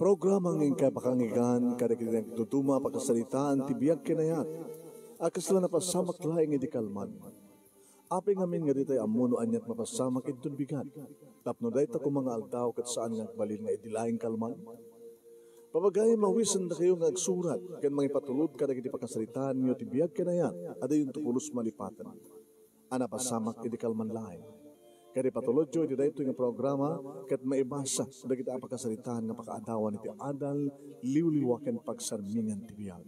Programang ingkay pakangigan, kadagdag tutuma pagkasalitaan, tibiyag kinayat, akasla na pasamak laing idikalman. Aping amin nga ditay amuno anyat mapasamak itun bigat. Tapno day ta kung mga altaw kat saan nga balin nga idilaing kalman. Papagay mawisan na kayo nga agsurat, kan mga ipatulod ka nagiti pakasalitaan nyo tibiyag kinayat, ada yung tukulos malipatan. Ana pasamak idikalman laing. Kaya patulod nyo iti dayto nga programa, kat maibasa dagiti pakasalitaan nga pakaadawan iti adal, liwliwaken pagsarmingan tibiyag.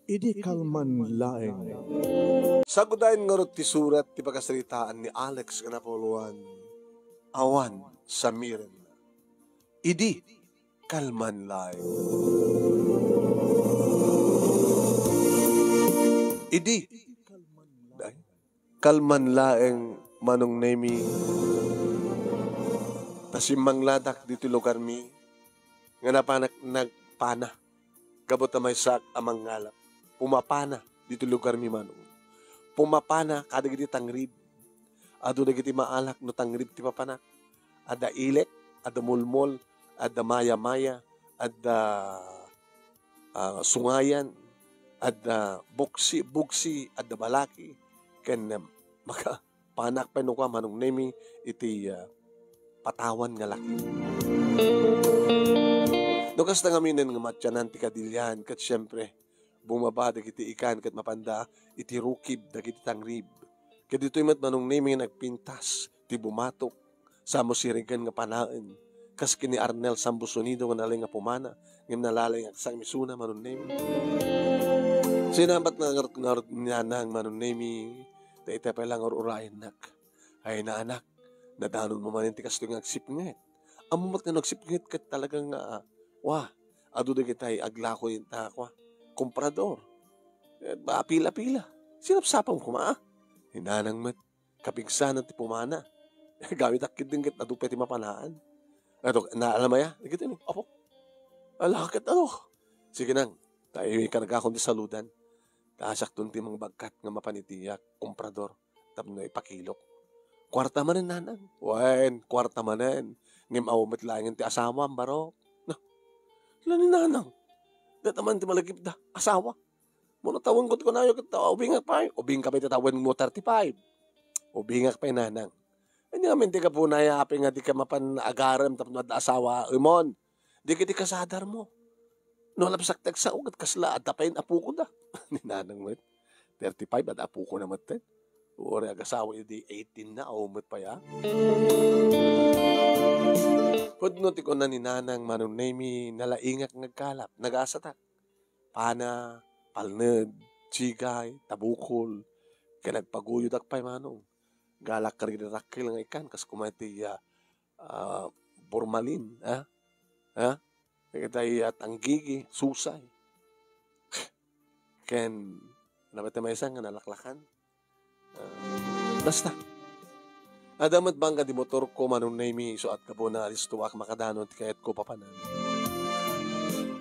Idi kalman laeng. Sagudayin nga ti surat ti pagkasalitaan ni Alex Ganapoluan, awan sa miren. Idi kalman laeng. Idi kalman laeng manong nemi tasimang ladak dito lugar mi nga napanak nagpana gabot na may sak amang ngalap. Pumapana dito lugar mi manong. Pumapana kada giti tangrib. Ado dagiti maalak no tangrib ti papanak. Ada ilek, ada mulmol, ada maya-maya, ada sungayan, ada buksi, ada balaki. Ken maka panak pa ka manong nemi iti patawan nga laki. Nukas na ngamin nga matyanan ti kadilyan kat syempre bumaba dagiti ikan kat mapanda iti rukib dagiti tangrib. Ket dito'y mat manong nemi nagpintas ti bumatok samo sirigan nga panaan. Kas kini Arnel Sambusonido nga nalay nga pumana ngem nalalay nga sang misuna manong nemi. Sinabat na ngarot nyanang manong nemi ita pa lang urayan nak. Ay na anak, nadanon mo man ti kasto nga agsipngit. Amumat nga nagsipngit kat talagang ado da kitay aglako yung takwa. Komprador. Pila-pila. Sinapsapang kuma. Hinanang mat. Kapigsanan ti pumana. Gamit akit din kit adupay ti mapanaan. Ato, naalam maya? Nagkita ni, apo. Alakit Sige nang. Tayo ikaragakon ti saludan. Tasak tun ti mga bagkat nga mapanitiyak. Komprador. Tapno ipakilok. Kwarta manen nanang. Wen, kwarta manen. Ngim awamit langin ti asama ang barok. Lani nanang. Dataman ti malagip da. Asawa. Muna tawang ko na yung ubingak pa. Ubing ka pa itatawin mo 35. Ubingak pa nanang. Hindi namin di ka po nayapin nga di ka mapan-agaram tapos na asawa. Imon, di ka di kasadar mo. No lapsak tagsa ugat kasla at tapayin apu ko da. Ni nanang mo 35 at apu ko naman ten. Uri agasawa di 18 na umot pa ya. Pudno ti ko na ni nanang manong nemi nalaingak ngagkalap, nagasatak. Pana, palned, chigay, tabukol, kaya nagpaguyod akpay manong. Galak karirakil nga ikan, kas kumati formalin, kaya tanggigi, susay. Ken, nabat na may isang nga nalaklakan. Basta. Adamat bangga di motor ko manong nemi so at kabo na alis tuwak makadanon ti kayat ko papanan.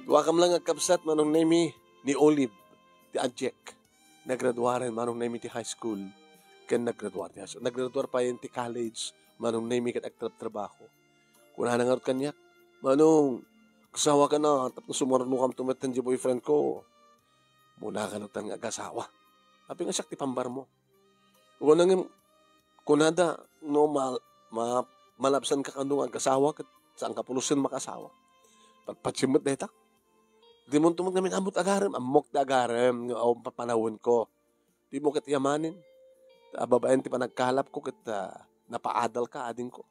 Tuwakam lang agkapsat manong nemi ni Olive ti Adjek. Nagraduaren manong nemi ti high school. Ken nagraduar ti high school. Nagraduar pa yun ti college manong nemi kat agtrabaho. Kuna nangarot kanyak. Manong, kasawa ka na tapos sumarano kam tumatan di boyfriend ko. Muna ka nagtang agasawa. Hapi nga siyak ti pambar mo. Kunang kunada no malapsan ka kandung ang kasawa kat saan ka pulusin makasawa. Pagpatsimot na itak. Di mo tumag namin amot agarem. Amok na agarem o papanawon ko. Di mo kat yamanin. Babaen ti panagkalap ko kat napaadal ka ading ko.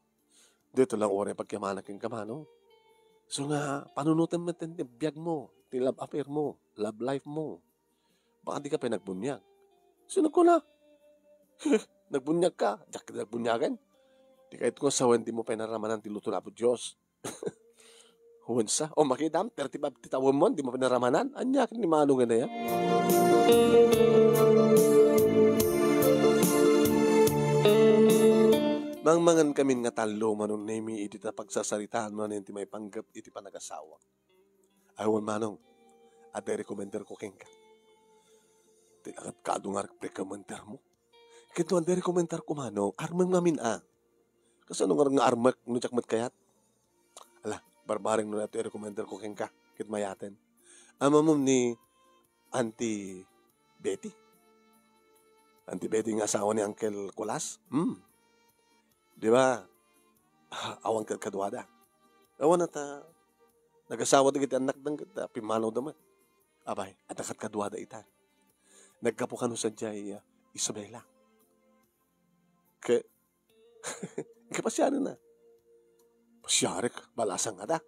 Dito lang ore pagkamanak yung kamano. So nga, panunutin mo ti biyag mo, ti love affair mo, love life mo. Baka di ka pinagbunyag. Sunod ko na. Nagbunyag ka. Diyak ka nagbunyagan. Di kahit ko sa hindi mo pinaramanan ti luto na po Diyos. Hunsa. O makidam, 35 titawon mo, di mo pinaramanan. Anyak ni manong na yan. Mangmangan kami nga talo manong nemi iti ta pagsasaritaan mo iti may panggap iti panagasawa. Awan manong, at rekomender ko keng ka. Tilangat kadungar prekomender mo. Kito ang rekomendar ko manong, armang mamin Kasi ano nga armak, nunyak mat kayat? Ala, barbaring no nato i-recommender ko keng ka, kit mayaten. Amamom ni Auntie Betty. Auntie Betty nga asawa ni Uncle Kulas. Di ba? Awang kadwada. Awan na ta, nag-asawa da kita anak ng kita, pimanaw daman. Abay, at kadwada ita. Nagkapukan sa jay Isabela. Pasyarin na. Pasyarik, balasang ada.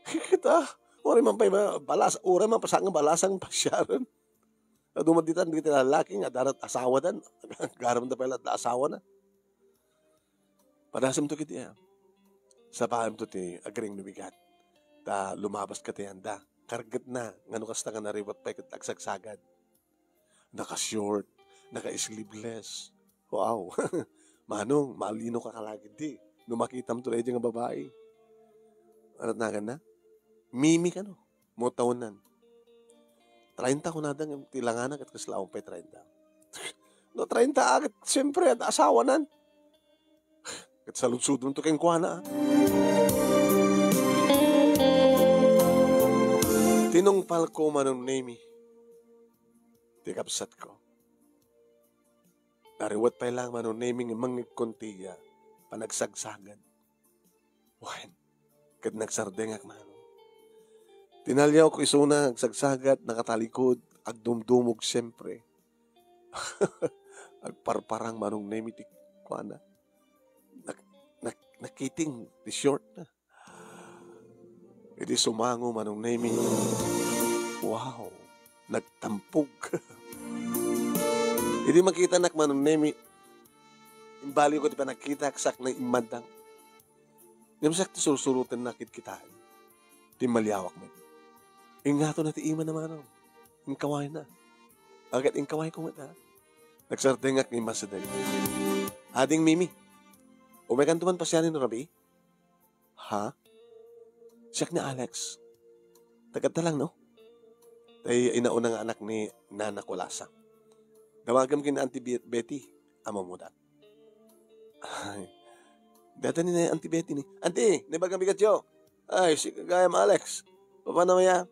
Kita, ori man pa balas, ori man pasang balasang pasyaran. Dumaditan di kita lalaki nga darat asawa dan. Garam na pala asawa na. Padasam to kiti ya. Sa paam to ti agring nubigat. Ta lumabas ka ti anda. Kargat na. Ngano kasta nga nariwat pa ikot agsagsagan. Naka-short. Naka-sleeveless. Wow. Manong, malino ka kalagid di. Numakitam to rin yung babae. Anot na ka na? Mimi ka no. Mo taonan. 30 ko na dang tilanganan at kaslaong pa 30. No, 30 agad. Siyempre, at asawa nan. At sa lutsudon to keng kuwana. Tinungpal ko manong nemi. Tikapsat ko. Nariwat pa lang manong nemi ng mangig kontiya. Panagsagsagan. Wan. Kat nagsardengak manong. Tinalyaw ko isuna, agsagsagat, nakatalikod, agdumdumog siyempre. Agparparang manong nemi ti kuana. Nakiting, di short na. Iti sumango manong nemi. Wow, nagtampog. Hindi makita nak manong nemi. Imbali ko di pa nakita, aksak na imadang. Namasak ti surusurutan nakit kitaan. Di malyawak mo. Ingato na ti ima naman. Ingkaway na. Agad ingkaway ko nga. Nagsardengak ni Masaday. Ading Mimi. Umekan tuman pa siya ni Rabi? Ha? Siyak ni Alex. Tagad na lang, no? Tay inaunang anak ni Nana Kulasa. Dawagam kin Auntie Betty. Amo mo dat. Ay. Data ni na Auntie Betty ni. Auntie, nabagang bigat yo. Ay, si kagayam Alex. Paano mo ya?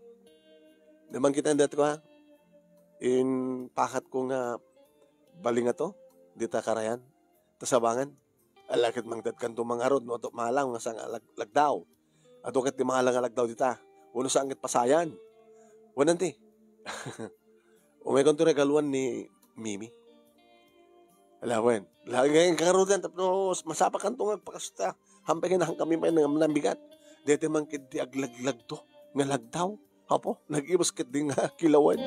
Naman kita dat ko ha. In pakat ko nga balinga to. Dita karayan. Tasabangan. Alakit mang dat kanto mangarod. No, ato malang nga sang lagdaw. Ato kat di malang nga lagdaw dita. Uno sa angit pasayan. Wananti. Umay kanto regaluan ni Mimi. Alawen. Lagi ngayong karudan. Tapos masapak kanto nga pakasta. Hampay kinahang kami pa ng bigat. Dete man kit di aglaglag to. Nga lagdaw. Apo, nag-ibas kit di nga kilawan.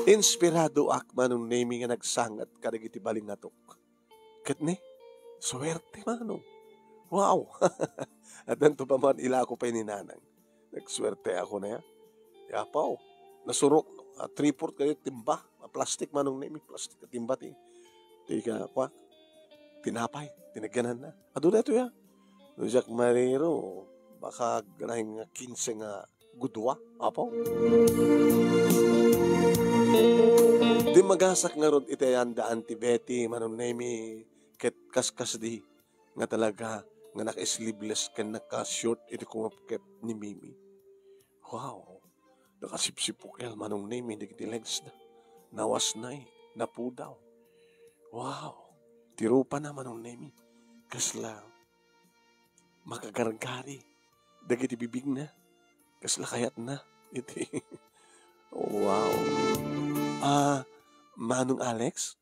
Inspirado ak manong nami nga nagsangat kadagiti baling natok. Kat ni, swerte manong. Wow! At nanto pa man ila ko pa ni nanang. Nagswerte ako na ya. Yapaw, nasurok. 3/4 kayo timba. Plastic manong nami. Plastic at timba ti. Tika, kwa. Tinapay. Tinagyanan na. Ado na ito ya. Jack Marero. Baka ganahing 15 nga gudwa. Apo. Di magasak nga ron itayanda Auntie Betty, manong nemi, ket kaskas di, nga talaga, nga naka-sleeveless ka naka-short, iti kumapkep ni Mimi. Wow, nakasipsipukil, manong nemi, hindi kiti legs na, nawas na napudaw. Wow, tirupa na manong nemi, kasla, makagargari, dagiti bibig na, kasla kayat na, iti, wow. Manong Alex?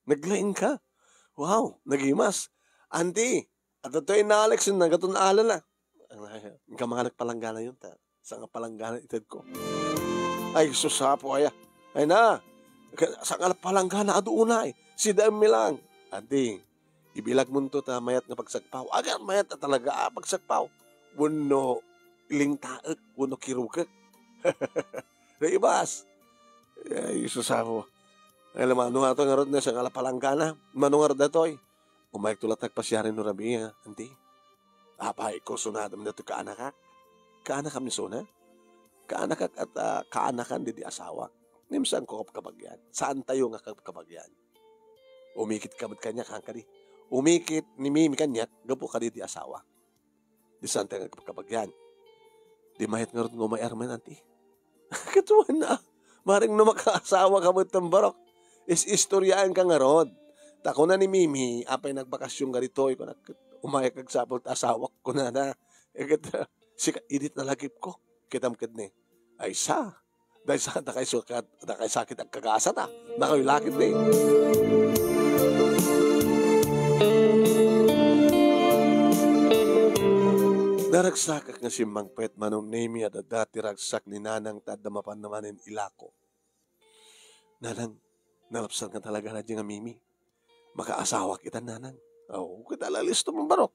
Naglaing ka? Wow, nagimas. Auntie, at ito na Alex, nagatun alala. Ang kamanganak palanggana yun, ta. Sa nga palanggana itad ko. Ay, susapo kaya. Ay na, sa nga palanggana aduuna si Dami lang. Auntie, ibilag mo to ta mayat nga pagsagpaw. Agad mayat na talaga pagsagpaw. Wano ilingtaak, wano kirugak. Naibas. Ay, susapo. Alam mo, nga ito nga rin na sa palanggana. Mano nga rin na ito eh. Umayag tulat nagpasyarin no Rabi, Auntie. Apay ko, sunadam na ito kaanakak. Kaanakam ni Sona? Kaanakak at kaanakan di asawa. Nimsan ko kapagyan. Saan tayo nga kapagyan? Umikit ka ba't kanya kang kani? umikit ni Mimi kanyat, gapo ka di asawa. Di sante nga kapagyan. Di mahit nga rin ngumayarman, anti. Katuan na. Maring no makaasawa ka mo itong barok. Istoryaan ka nga ron. Tako na ni Mimi, apay nagbakasyon nga rito, umayag kagsapot asawa ko na na. Sika, edit na lagip ko. Kitamkid ni. Ay sa. Dahil sa nakay sakit ang kagasa na. Nakay lakit ni. Naragsak nga si Mang Pet manong nemi at dati ragsak ni Nanang tadamapan naman ilako. Nanang, nalapsan ka talaga na dyan nga Mimi. Makaasawa kita, Nanang. Kita lalisto mong barok.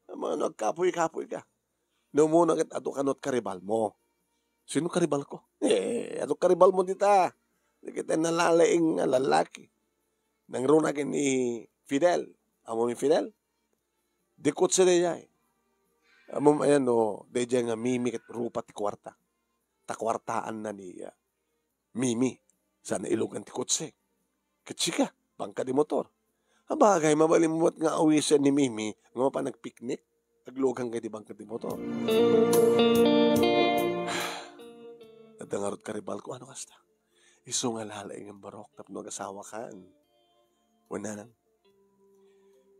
Mga nagkapoy-kapoy ka. Muna kita ato kanot karibal mo. Sino karibal ko? Ato karibal mo dita. Di kita nalalaing nga lalaki. Nangrunagin ni Fidel. Amo ni Fidel? Dikot sa niya Amom ayan deja nga Mimi ket rupa ti kwarta. Takwartaan na ni Mimi. Sana ilugan ti kotse. Ketsika, bangka di motor. Abagay, mabalimot nga awisan ni Mimi nga pa nagpiknik. Aglugang kay di bangka di motor. Nadangarot karibal ko, ano kasta? Iso nga lalay ng barok tapno nag-asawa kan. Wala nang.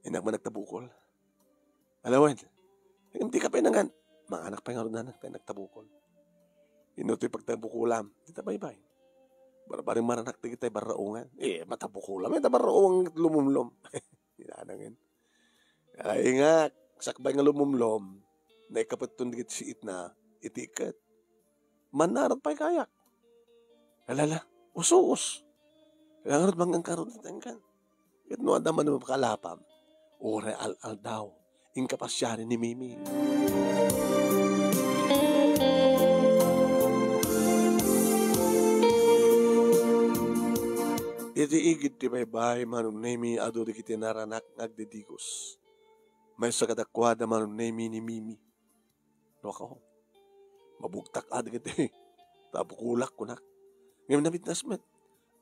Inak man nagtabukol. Alawan. Hindi ka pa nangan. Mga anak pa nga rin nanak tayo nagtabukol. Inuto'y pagtabukulam. Dita bye-bye. Barabaring maranak di kita baraungan. Matabukulam. Baraungan lumumlom. Hinanangin. Ay nga, sakbay nga lumumlom. Na ikapatun dikit si Itna. Itikat. Manarat pa'y kayak. Alala. Usuos. Kaya nga rin banggang karoon na tangkan. Kat no adaman naman pakalapam. Ure al-al daw. Inkapasyari ni Mimi. Iti igit ti baybay manong Nemi ado di kiti naranak nagdidigos. May sakadakwada manong Nemi ni Mimi. No ako. Mabugtak adi kiti. Tabukulak ko nak. Ngayon namit nasmet.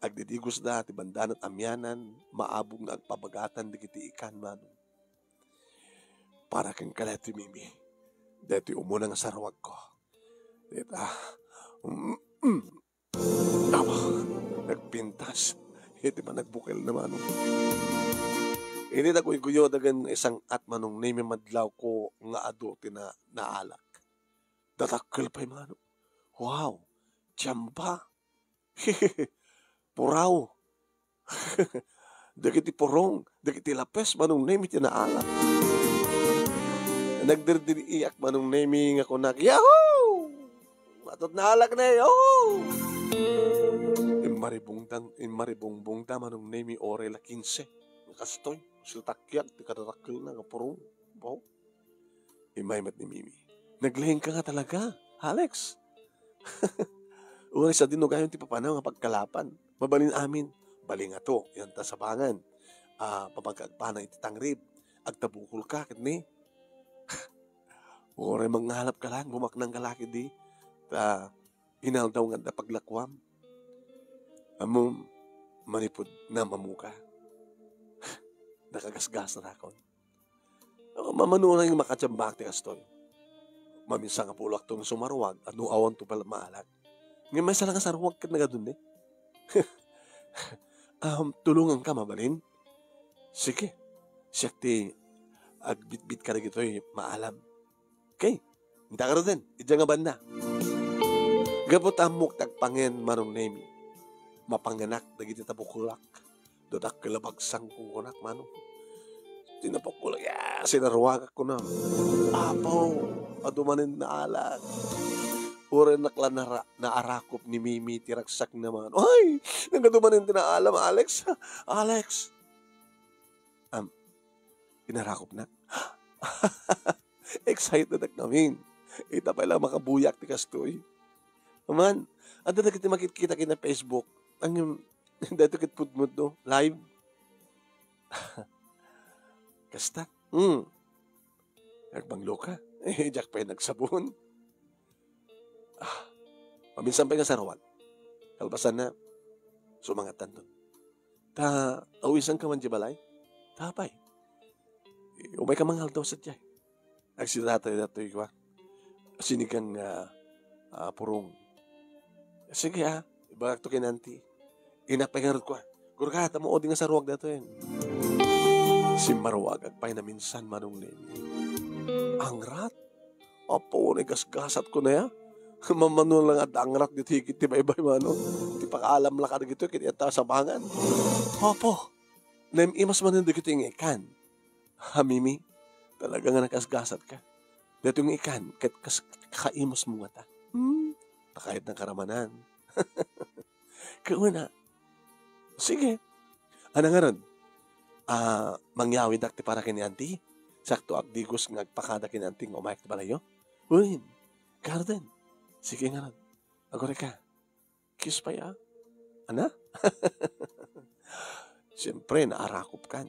Agdidigos da ti bandanat amyanan. Maabog na agpabagatan di kiti ikan manong. Para kang kalati Mimi. Dati umuna nga sarwag ko. Dita. Tama. Nagpintas. Iti man nagbukil naman. Ini na ko ikuyo dagan isang at manong Nemi madlaw ko nga ado tina naalak. Datakkel pa'y manong. Wow. Tiyamba. Puraw. Dagiti porong. Dagiti lapes manong Nemi tinaalak. Nagdirdiriyak manong Nemi nga kunak. Yahoo! Matot na alak na yahoo! Imaribungbungta manong Nemi ore la 15. Kastoy. Siltakyak. Tikadatakil na nga porong. Wow. Imaymat ni Mimi. Naglahing ka nga talaga, Alex. Uri sa dinugayon ti papanaw nga pagkalapan. Mabalin amin. Bali nga to. Yan ta sabangan. Papagkagpanang iti tangrib. Agtabukol ka. Kitni. Ore manghalap ka lang. Bumaknang kalaki di. Hinal daw nga na paglakwam. Amom. Manipod na mamuka. Nakagasgas na akon. Mamanunang yung makatsambak ti kastoy. Maminsan nga pulak tong sumarwag. Ano awan to pala maalag. Ngayon may salang sarwag ka na gadun eh. Tulungan ka mabalin. Sige. Siyak ti agbit-bit ka na gito'y maalam. Okay. Hindi ka rin din. Idya nga banda. Gabot amok tagpangin manong Nemi. Mapanganak na giti tabukulak. Dodak kilabagsang kong kunak manong. Tinapakulak. Sinarwagak ko na. Apaw. Adumanin na alag. Ure nakla na arakop ni Mimi tiragsak naman. Ay! Nagadumanin tinaalam, Alex. Alex. Inarakop na. Excited na namin. Ita pa lang makabuyak ti kastoy. Aman, ada na kita makikita kina Facebook. Ang yung, dito kit putmut no, live. Kasta. Nagbanglo ka. Jack pa yung nagsabon. Paminsan pa yung sarawan. Kalpasan na, sumangatan doon. Awisan ka man di balay? Tapay. umay ka mangal daw sa tiyan. Agsidatay-datay ko, sinigang purong. Sige ibagak to kinanti. Inapahingarot ko, Gurka, tamo o di nga sa ruwag dato yan. Si Maruwag, agpay na minsan manong nemi. Ang rat? Apo, nagasgasat ko na ya. Mamano lang at ang rat dito, higit ti baybay mano. Ti pakaalam lang ka na gito, kiti at sa bangan. Apo, imas manin dito yung ikan. Mimi, talaga nga nagasgasat ka. Dito yung ikan, kahit kaimos mo nga ta. Kahit ng karamanan. Kauna. Sige. Ano nga ron? Mangyawid akti para kini auntie. Sakto agdigos ngagpakada kini auntie ng umayak na balayo. Uy, garden. Sige nga ron. Agore ka. Kiss pa ya. Ana? Siyempre, naarakop kan.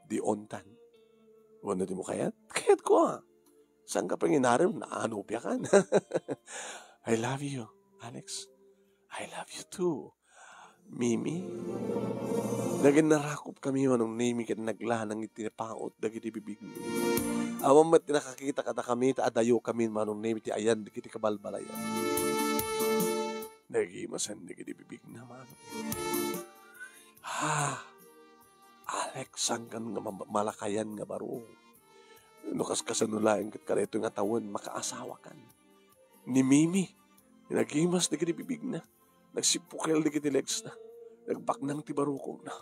Di ontan. Wala di mo kayat? Kayat ko Saan ka panginarim? Naanupya kan. I love you, Alex. I love you too. Mimi, naging narakop kami manong nimi kat naglanang itinapaot dagiti bibig mi. Awang mat nakakita kata kami, adayo kami manong nimi ti ayan, dagiti kabalbalayan. Nagimasan dagiti bibig na manong. Alex, sangkan nga malakayan nga baro. Nukas kasanulayan kat kareto nga tawon, makaasawa kan. Ni Mimi, nagimas dagiti bibig na. Nagsipukel di kiti legs na. Nagbaknang ti barukong na.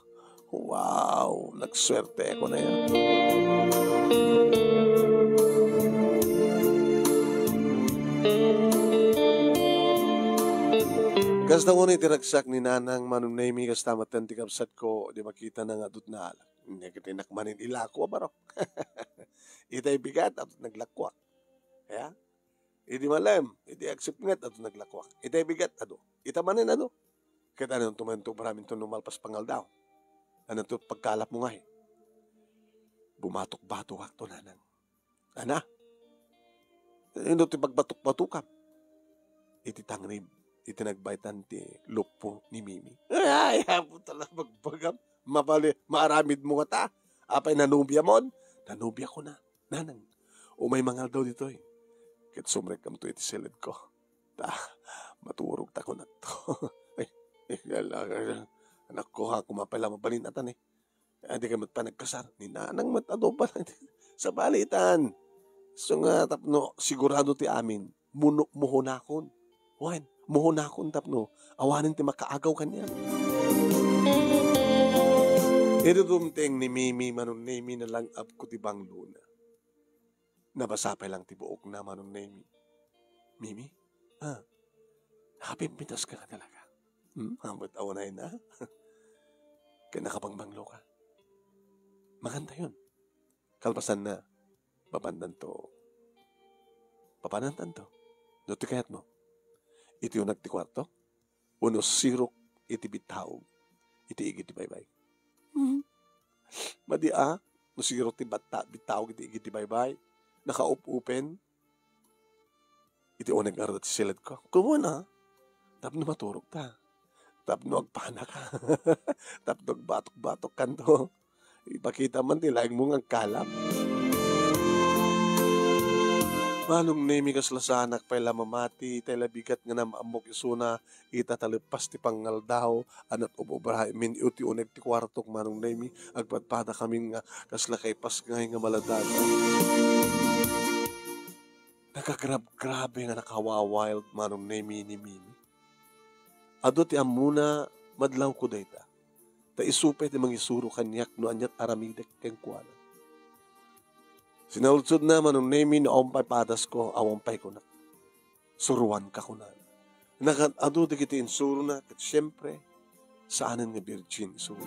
Wow! Nagswerte ako na yan. Kas na ngunit tinagsak ni Nanang manong naimi kas tamatan ti kapsat ko di makita na nga dut na alak. Hindi kita nakmanin ilako barok. Itay bigat at naglakwak. Kaya? Idi malam, idi accept ngat at naglakwak. Itay bigat ado. Itamanin ado. Kita nang tumanto maraming to numalpas pangal daw. Ano to pagkalap mo nga Bumatok-batok akto Nanang. Ana? Ino ti pagbatok-batukam. Iti tangrib. Iti nagbaitan ti lupo ni Mimi. Ay, hapo talaga magbagam. Maaramid mo nga ta. Apay nanubya mon. Nanubya ko na. Nanang. Umay mangal daw dito Kit sumrek kam to iti silid ko. Maturog ta ko na to. Anak ko kumapala mabalinatan Hindi ka matpanagkasar. Ni Nanang matado pa sa balitan. So nga tapno, sigurado ti amin, muhunakon. Wan, muhunakon tapno, awanin ti makaagaw kanya. Ito dumteng ni Mimi manon nemi na lang up ko ti banglo na. Nabasapay lang ti buok na manon nemi. Mimi? Nakapimpitas ka na talaga. Ba't awanay na? Kaya nakapangbanglo ka. Maganda yun. Kalpasan na. Papandan to. Doon kayat mo. Iti yung nagti kwarto. Uno sirok iti bitaw. Iti igit ti baybay. Madi no sirok ti bitaw iti igit ti baybay. Naka-up-open. Iti o nag-arat si silad ko. Kumuna. Tapno maturog ta. Tapno agpana ka. Tapno agbatok-batok kanto. Ipakita man nila yung mong kalap. Manong nemi kas lasanak pay lamamati, tay labigat nga na maamok isuna, ita talipas ti pangal daw, anat ubobrahay, min uti uneg ti kwartok manong nemi, agpadpada kaming nga kaslakay pas nga maladaga. Nakagrab-grabe nga nakawawild manong nemi ni Mimi. Ado ti amuna, madlaw ko dayta. Ta isupay ti mangisuro kanyak no anyat aramidek keng kuwana. Sinaulsod na manong nemi na ompay padas ko, awampay ko na. Suruan ka ko na. Ado di kiti insuro na, kat siyempre, saanan nga virgin isuro.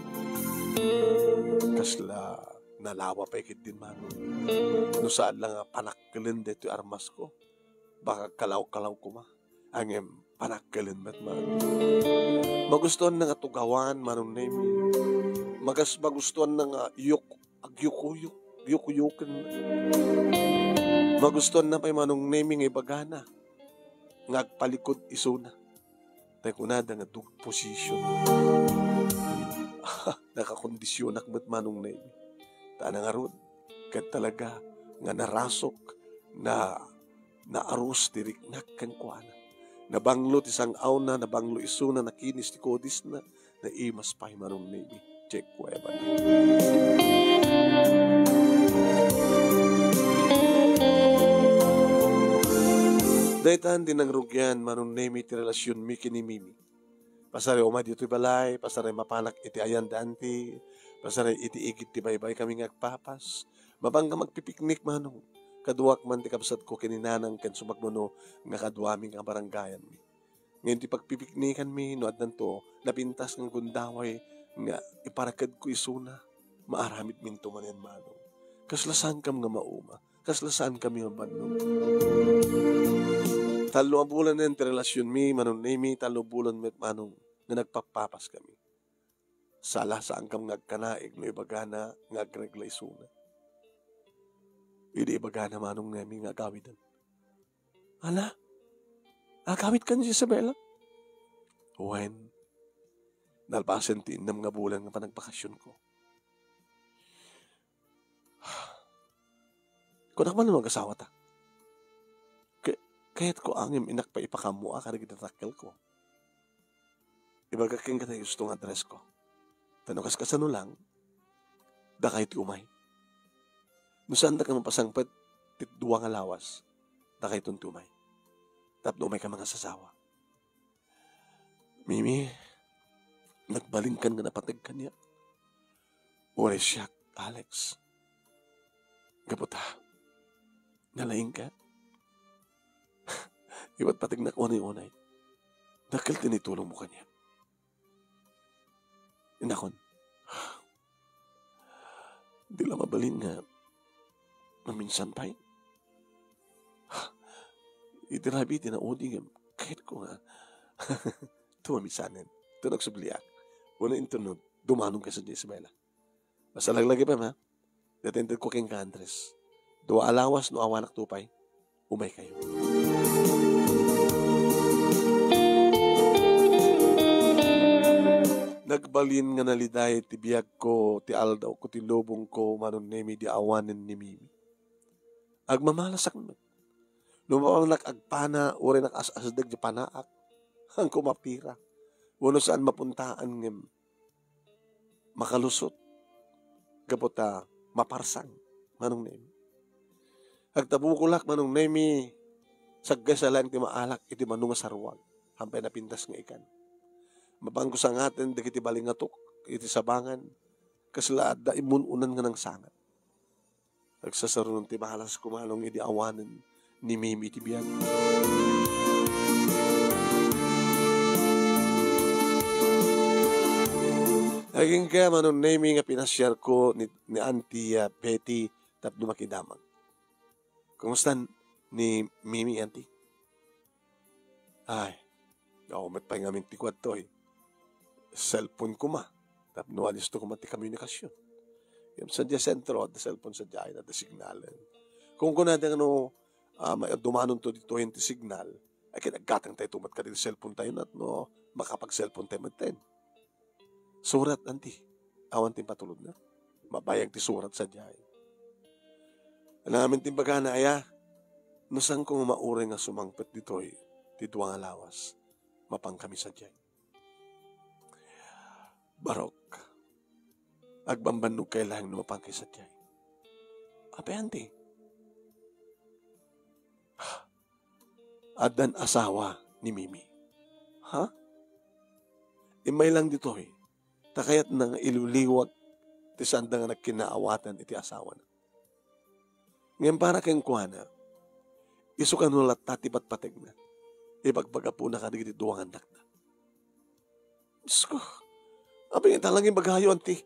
Kasla, nalawa pa ikit din manong. No saan lang panakkalin dito armas ko. Baka kalaw-kalaw ko Angem, panakkalin ba't magustuhan na nga tugawan manong nemi. Magustuhan na nga agyukuyuk. Yuk-yukin. Magustuhan na pa'y manong naming ibagana. Ngagpalikod isuna. Tayo kunada nga dug position. Nakakondisyonak ba't manong naming. Tana nga ron. kat talaga nga narasok na naarus diriknak kan kuana. Nabanglo ti sang awna, nabanglo isuna, nakinis ti kodis na imas pa'y marong nimi. Check ko ba na. Daytan din ang rugyan marong nimi ti relasyon mi kini Mimi. Pasare umay dito'y balay, pasare mapanak iti ayan danti, pasare iti igit ti baybay kami ngagpapas. Mabangga magpipiknik manong. Kaduak man ti kapsat ko kininanang ken sumagmono nga kaduami nga baranggayan mi. Ngayon ti pagpipiknikan mi no addan to napintas ng gundaway nga iparakad ko isuna maaramid minto manen manong. Kaslasan kam nga mauma, kaslasan kami nga banong. Talo bulan ng relasyon mi manon nemi talo bulan met manong nga nagpapapas kami. Sala saan kam ngagkanaig no ibagana ngagregla isuna. Hindi ibaga na manong nemi nga gawidan. Ala, agawid ka ni Isabela? When, nalpasan ti inam nga bulan nga panagpakasyon ko. Kung man mag-asawa ta, kahit ko angim inak pa ipakamua ka nagitatakil ko. Ibaga king ka na gusto ng address ko. Tanong kasano lang, da kahit umay. Nusan da ka mapasangpet, titduwa nga lawas, da kay tuntumay. Tapno umay ka mga sasawa. Mimi, nagbalingkan nga napatag ka niya. Ore siya, Alex. Gaputa, nalaing ka. Iwa't patig na unay-unay. Dakil tinitulong mo kanya. Inakon, di lang mabalin nga, maminsan pa yun. Itirabi, tinaudi nga, kahit ko nga, tumamisanin, tunog subliak. Wala intunod, dumanong ka sa Isabela. Masalag lagi pa ma, natended ko king Andres. Dua alawas no awanak tupay, umay kayo. Nagbalin nga naliday ti biyag ko, ti aldaw ko, ti lobong ko, manon nemi di awanin ni Mimi. Agmamalasak na. Lumawang agpana, uri nakasasdag di panaak, ang kumapira. Wano saan mapuntaan ng makalusot, gabota maparsang, manong nemi. Agtabukulak, manong nemi, sagasa lang ti maalak, iti manunga sarwag, hampay napintas nga ikan. Mabangko sa ngatin, dagiti balingatok, iti sabangan, kasla da imununan nga ng sangat. Agsasarunon ti bahalas kumalong iti awanan ni Mimi ti biyag. Naging kaya manon nemi nga pinasyar ko ni Auntie Betty tapno makidamag. Kumusta ni Mimi, Auntie? Ay, ako matpay nga minti ko ato cellphone ko ma. Tapno alis to ko mati komunikasyon. Yung sa dya sentro, at cellphone sa dya, at signalan. Kung natin dumanon to dito yung signal, ay kinagatang tayo tumat ka dito cellphone tayo at no, makapag-cellphone tayo matin. Surat, Auntie. Awan tin patulog na. Mabayag ti surat sa dya. Namin timbaga na aya, nasang kong maure nga sumangpet dito ti duwang alawas, mapang kami sa dya. Barok, agbambannog kay lang lumapang kay sa dya. Ape, Auntie. Adan asawa ni Mimi. Ha? Imay lang dito takayat nang iluliwag ti sanda nga nagkinaawatan iti asawa na. Ngayon para kayong kuhana, isukan nulat tatipat pateg na. Ibagbaga po na kadigit duwang anak na. Diyos ko, abing italang yung baghayo, Auntie.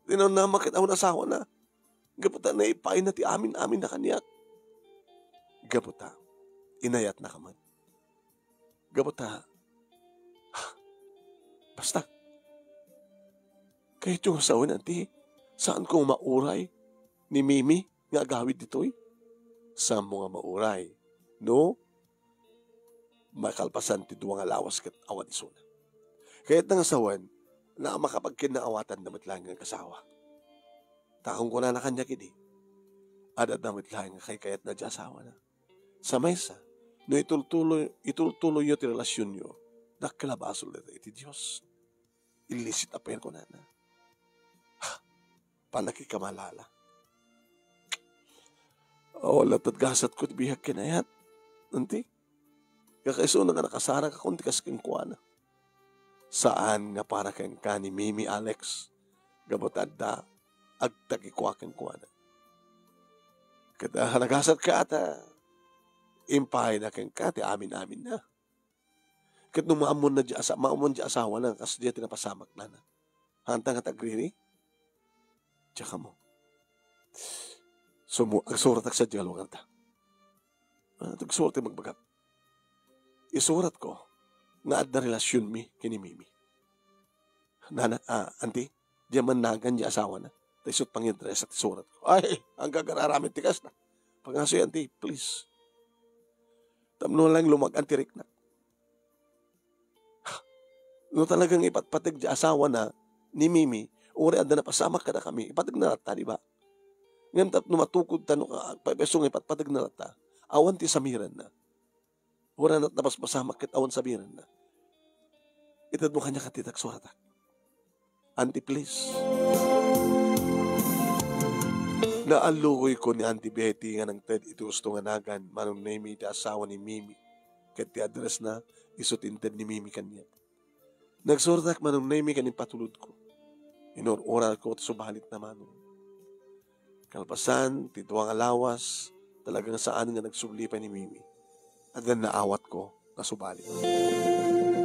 Dinaw na makit ako na asawa na. Gaputa na ipain na ti amin-amin na kaniyak. Gaputa, inayat na kaman. Gaputa, basta, kahit yung asawa, Auntie, saan kong mauray ni Mimi nga agawid dito'y? Saan mo nga mauray? No? Makalpasan ti duwang alawas kat awan isuna. Kahit nang asawan, na makapagkinaawatan damat lang ng kasawa. taong ko na kanya kidi. Adat damit laing kay kayat na di asawa na. Sa maysa, no itultuloy yo ti relasyon yo, nakalabasol na iti Diyos. Ilisit apayan ko na na. Panakikamalala. Wala tatgasat ko ti bihag kinayat. Nanti, kakaiso na nga nakasara ka kung ti kasking kuwana. Saan nga para kang ka ni Mimi Alex, gabotad da, agtakikwakan kuwana. Kada hanagasat ka ata, impay na kang ka, ti amin-amin na. Kat nung maamon di asawa na, kasi diya tinapasamak na na. Hantang at agriri, tsaka mo. So mo, agsurat ak sa diyalo nga ta. Agsurat ay magbagap. Isurat ko, nga ad na relasyon mi, kini Mimi. Nana, auntie, diya man nagan di asawa na. Taisot pangidres at isurat ko. Ay, ang gagararamin tikas na. Pag-asoy, auntie, please. Tamno lang lumag-antirik na. No talagang ipatpatig di asawa na ni Mimi, uri adda na pasama ka na kami, ipatig na rata, di ba? Ngayon no matukod tanong, pagpesong ipatpatig na rata, awan ti samiran na. Ura na napas pasama kit awan samiran na. Itad mo kanya katitak suratak. Auntie, please. Naalukoy ko ni Auntie Betty nga nang ted ito gusto nga nagan, manong name iti asawa ni Mimi. Ket ti address na, isutinted ni Mimi kanya. Nagsurtak manong name kanin patulod ko. Inur-oral ko at subalit naman. Kalpasan, tituang alawas, talagang saan nga nagsublipan ni Mimi. At then naawat ko, nasubalit.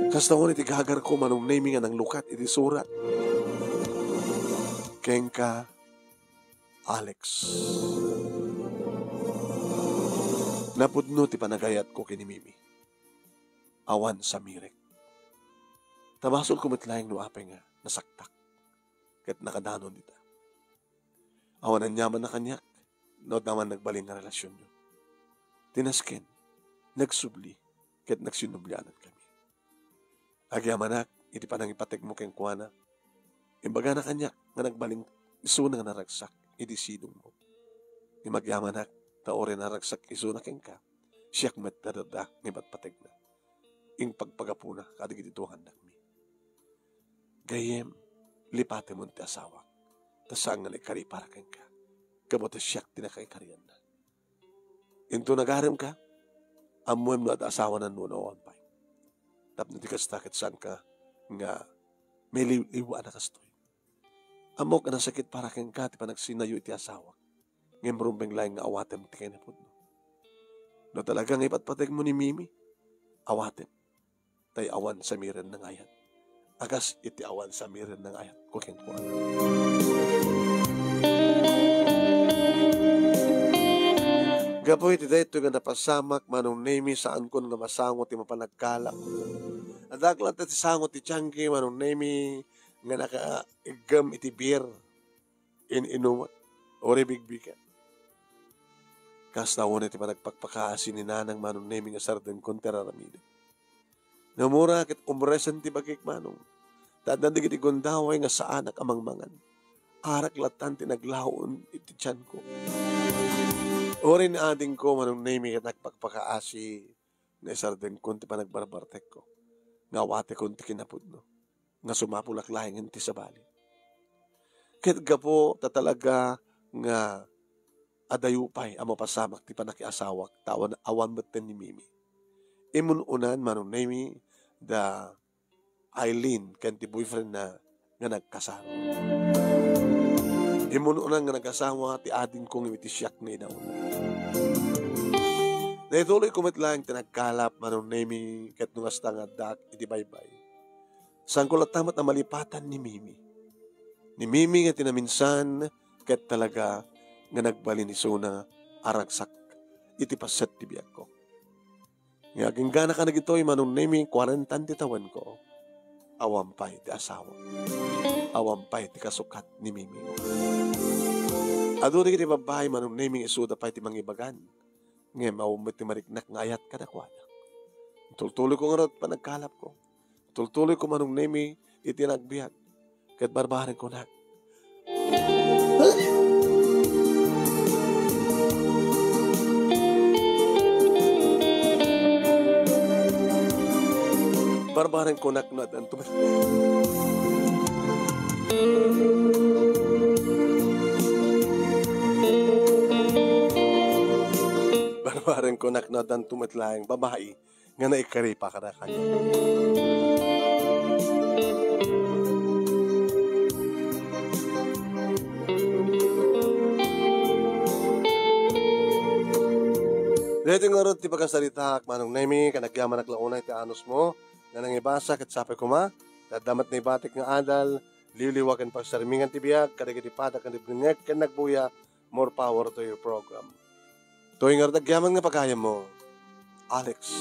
Kasta ko itigagar ko manong name nga ng lukat, iti surat. Kengka Alex. Napudno ti panagayat ko kini Mimi. Awan sa mirek. Tabasol kumitlaing nuapay nga, nasaktak. Kat nakadanon dita. Awanan nyaman na kanyak, no naman nagbaling nga relasyon nyo. Tinasken, nagsubli, kat nagsinublianan kami. Agyamanak, iti panang ipatek mo keng kuwana. Imbaga na kanyak, nga nagbaling iso na nga naragsak, iti sidong mo. Imagyamanak, taore naragsak iso na keng ka, siyak matadada, ngibat patek na. Ing pagpagapuna, kadigitituhan na kami. Gayem, lipate mo ti asawa. Tasang nga nagkari para kang ka. Kamote siyak tinakaikarian na. Into nagarim ka, amuem no at asawa na nunawan pa. Tapno ti kastakit saan ka nga may liwa na kastoy. Amo ka na sakit para kang ka, ti panagsinayo iti asawa. Ngayon marumbeng laing nga awatem ti kayo na po. No talagang ipatpateg mo ni Mimi, awatem. Tay awan sa miren ng ayat. Agas iti awan sa miren ng ayat ko kenkuan. Gapoy iti dayto nga napasamak manong nemi saan ko nga masangot ti mapanagkalak. Adaklat ti sangot ti tiyangki manong nemi nga nakaigam iti beer inumat ori bigbika. Kastawan iti panagpakpakaasi ni nanang manong nemi nga sarden konteraramida. Namura kit umresan ti bagik manong. Tadaan di kiti gondaway nga sa anak amangmangan. Arak latan ti naglaon iti tiyan ko. Ori ni ading ko manong name kit nagpakpakaasi nga sarden kon ti panagbarbartek ko. Nga wate kon ti kinapudno. Nga sumapulak laing ti sabali. Kit gapo tatalaga nga adayupay ang mapasamak ti panakiasawak tawan awan batten ni Mimi. Imununan manong name da Eileen kan ti boyfriend na nga nagkasama. Imununan nga nagkasawa ti ading kong iti siyak na inaw. Naituloy kumit lang tinagkalap manong name ket nungas nga dak iti baybay. Saan ko latamat na malipatan ni Mimi. Ni Mimi nga tinaminsan ket talaga nga nagbalin ni Suna aragsak iti paset ti biyak ko. Nga aging gana ka na gito'y manong name 40 ti tawan ko. Awampay ti asawa. Awampay ti kasukat ni Mimi. Ado rin ti babae manong naming isuda pa ti mangibagan. Ngayon maumit ti mariknak nga ayat ka na kwa. Tultuloy ko nga rin panagkalap ko. Tultuloy ko manong nami iti nagbiyak. Kat barbarin ko na. Barbaran ko naknodan tumat. Barbaran ko naknodan tumatlaing babae nga naikari pa kada kanya. Dito nga ron, ti pagkasalita, manong naimi, kanagyaman naglaunay ti anos mo, nga nangibasa, kat sapay kuma, dadamat na ibatik nga adal, liliwakan pagsarimingan ti biyag, kadagiti patak ang dibnanyag, kan nagbuya, more power to your program. Tuwing nga nagyaman nga pagkaya mo, Alex.